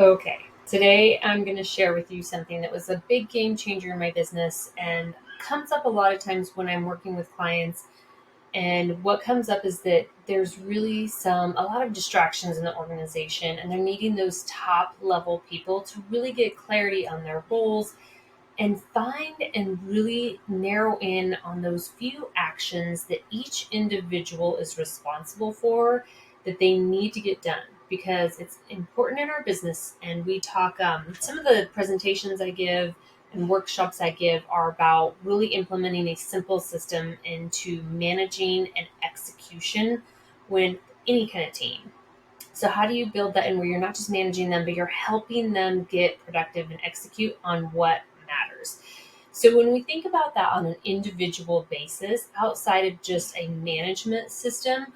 Okay, today I'm going to share with you something that was a big game changer in my business and comes up a lot of times when I'm working with clients. And what comes up is that there's really a lot of distractions in the organization, and they're needing those top level people to really get clarity on their roles and find and really narrow in on those few actions that each individual is responsible for that they need to get done because it's important in our business. And we talk, some of the presentations I give and workshops I give are about really implementing a simple system into managing and execution when any kind of team. So, how do you build that in where you're not just managing them, but you're helping them get productive and execute on what matters? So, when we think about that on an individual basis, outside of just a management system,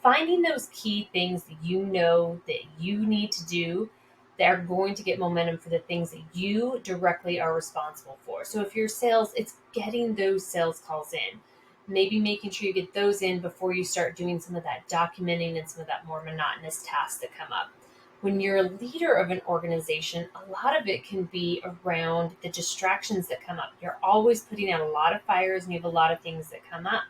finding those key things that you know that you need to do that are going to get momentum for the things that you directly are responsible for. So, if you're sales, it's getting those sales calls in, maybe making sure you get those in before you start doing some of that documenting and some of that more monotonous tasks that come up. When you're a leader of an organization, a lot of it can be around the distractions that come up. You're always putting out a lot of fires and you have a lot of things that come up.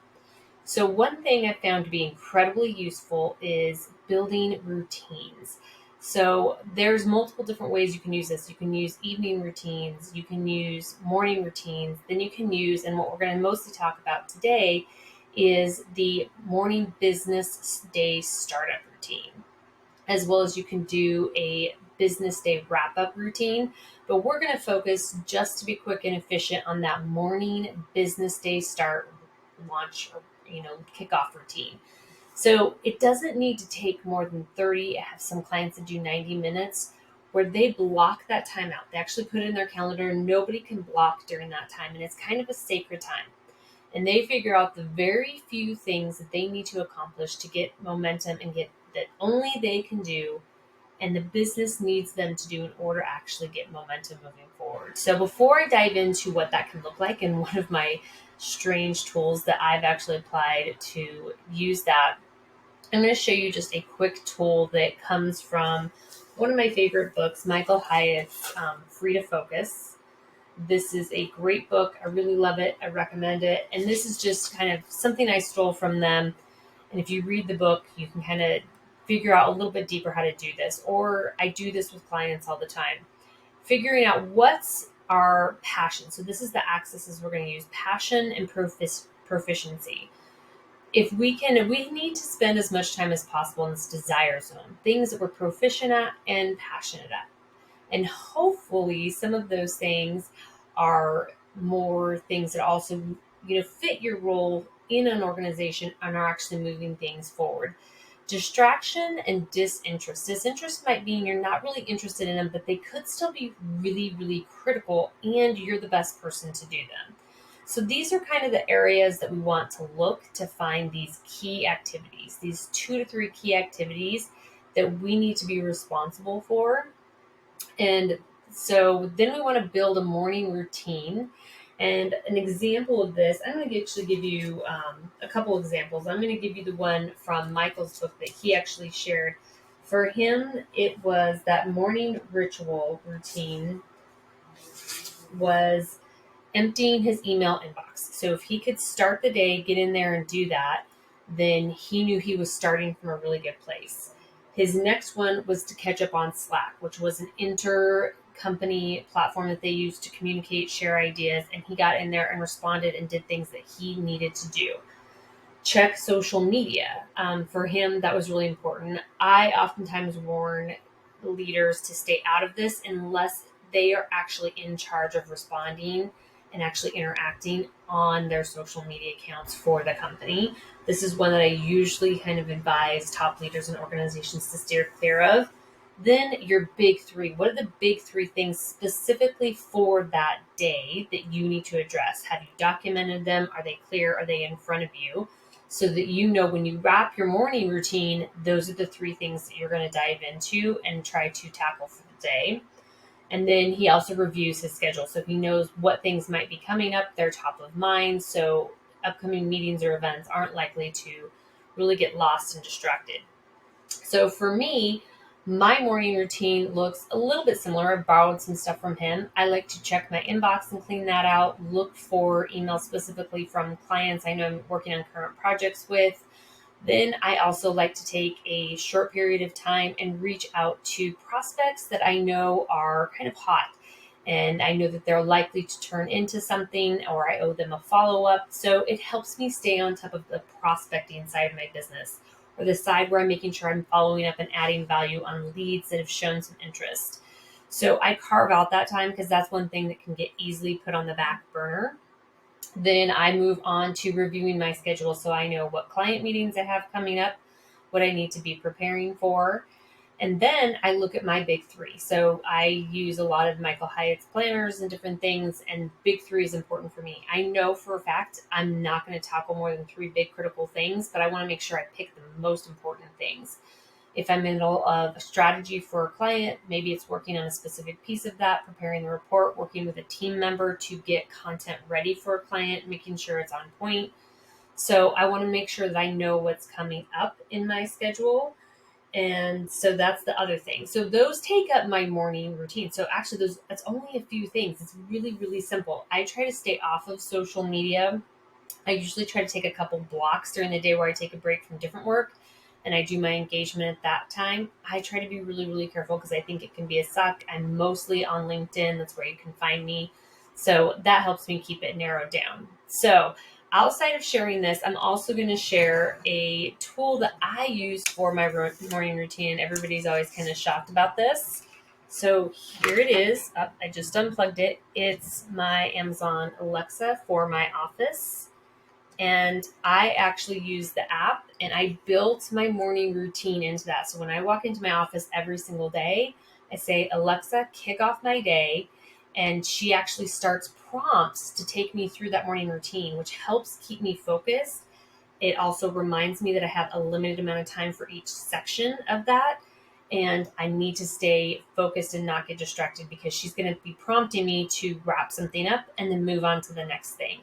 So, one thing I found to be incredibly useful is building routines. So, there's multiple different ways you can use this. You can use evening routines, you can use morning routines, then you can use, and what we're going to mostly talk about today is the morning business day startup routine, as well as you can do a business day wrap up routine. But we're going to focus, just to be quick and efficient, on that morning business day start launch or kickoff routine. So it doesn't need to take more than 30. I have some clients that do 90 minutes where they block that time out. They actually put it in their calendar. Nobody can block during that time. And it's kind of a sacred time. And they figure out the very few things that they need to accomplish to get momentum and get that only they can do and the business needs them to do in order to actually get momentum moving forward. So before I dive into what that can look like and one of my strange tools that I've actually applied to use that, I'm going to show you just a quick tool that comes from one of my favorite books, Michael Hyatt's Free to Focus. This is a great book. I really love it. I recommend it. And this is just kind of something I stole from them. And if you read the book, you can kind of figure out a little bit deeper how to do this. Or I do this with clients all the time. Figuring out what's our passion. So this is the axes we're going to use: passion and proficiency. We need to spend as much time as possible in this desire zone, things that we're proficient at and passionate at. And hopefully some of those things are more things that also, fit your role in an organization and are actually moving things forward. Distraction and disinterest. Disinterest might mean you're not really interested in them, but they could still be really, really critical and you're the best person to do them. So these are kind of the areas that we want to look to find these key activities, these 2 to 3 key activities that we need to be responsible for. And so then we want to build a morning routine. And an example of this, I'm going to actually give you a couple examples. I'm going to give you the one from Michael's book that he actually shared. For him, it was that morning ritual routine was emptying his email inbox. So if he could start the day, get in there and do that, then he knew he was starting from a really good place. His next one was to catch up on Slack, which was an inter-company platform that they used to communicate, share ideas, and he got in there and responded and did things that he needed to do. Check social media. For him, that was really important. I oftentimes warn leaders to stay out of this unless they are actually in charge of responding and actually interacting on their social media accounts for the company. This is one that I usually kind of advise top leaders and organizations to steer clear of. Then your big 3. What are the big 3 things specifically for that day that you need to address? Have you documented them? Are they clear? Are they in front of you? So that you know when you wrap your morning routine, those are the 3 things that you're going to dive into and try to tackle for the day. And then he also reviews his schedule. So he knows what things might be coming up. They're top of mind. So upcoming meetings or events aren't likely to really get lost and distracted. So for me, My morning routine looks a little bit similar. I borrowed some stuff from him. I like to check my inbox and clean that out, look for emails specifically from clients I know I'm working on current projects with. Then I also like to take a short period of time and reach out to prospects that I know are kind of hot. And I know that they're likely to turn into something, or I owe them a follow up. So it helps me stay on top of the prospecting side of my business, or the side where I'm making sure I'm following up and adding value on leads that have shown some interest. So I carve out that time because that's one thing that can get easily put on the back burner. Then I move on to reviewing my schedule so I know what client meetings I have coming up, what I need to be preparing for. And then I look at my big three. So I use a lot of Michael Hyatt's planners and different things, and big three is important for me. I know for a fact I'm not going to tackle more than three big critical things, but I want to make sure I pick the most important things. If I'm in the middle of a strategy for a client, maybe it's working on a specific piece of that, preparing the report, working with a team member to get content ready for a client, making sure it's on point. So I want to make sure that I know what's coming up in my schedule. And so that's the other thing. So those take up my morning routine. So actually that's only a few things. It's really, really simple. I try to stay off of social media. I usually try to take a couple blocks during the day where I take a break from different work and I do my engagement at that time. I try to be really, really careful because I think it can be a suck. I'm mostly on LinkedIn. That's where you can find me. So that helps me keep it narrowed down. So outside of sharing this, I'm also going to share a tool that I use for my morning routine. Everybody's always kind of shocked about this. So here it is. I just unplugged it. It's my Amazon Alexa for my office. And I actually use the app and I built my morning routine into that. So when I walk into my office every single day, I say, Alexa, kick off my day. And she actually starts prompts to take me through that morning routine, which helps keep me focused. It also reminds me that I have a limited amount of time for each section of that. And I need to stay focused and not get distracted because she's going to be prompting me to wrap something up and then move on to the next thing.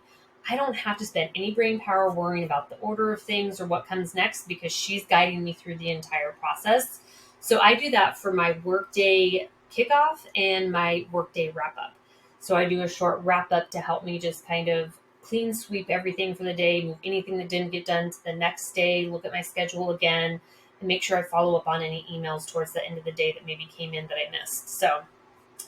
I don't have to spend any brain power worrying about the order of things or what comes next because she's guiding me through the entire process. So I do that for my workday kickoff and my workday wrap up. So I do a short wrap up to help me just kind of clean sweep everything for the day, move anything that didn't get done to the next day, look at my schedule again, and make sure I follow up on any emails towards the end of the day that maybe came in that I missed. So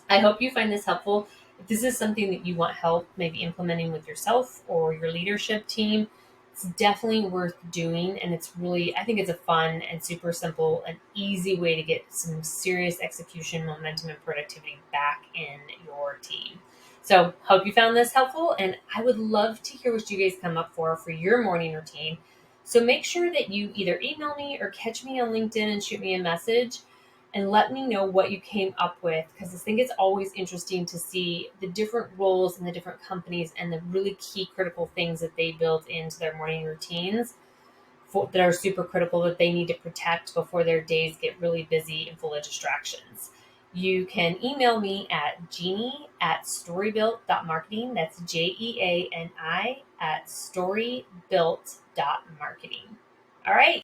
I hope you find this helpful. If this is something that you want help maybe implementing with yourself or your leadership team, it's definitely worth doing. And it's really, I think it's a fun and super simple and easy way to get some serious execution, momentum, and productivity back in your team. So hope you found this helpful. And I would love to hear what you guys come up for your morning routine. So make sure that you either email me or catch me on LinkedIn and shoot me a message and let me know what you came up with, because I think it's always interesting to see the different roles in the different companies and the really key critical things that they build into their morning routines that are super critical that they need to protect before their days get really busy and full of distractions. You can email me at jeannie@storybuilt.marketing. That's JEANI at storybuilt.marketing. All right.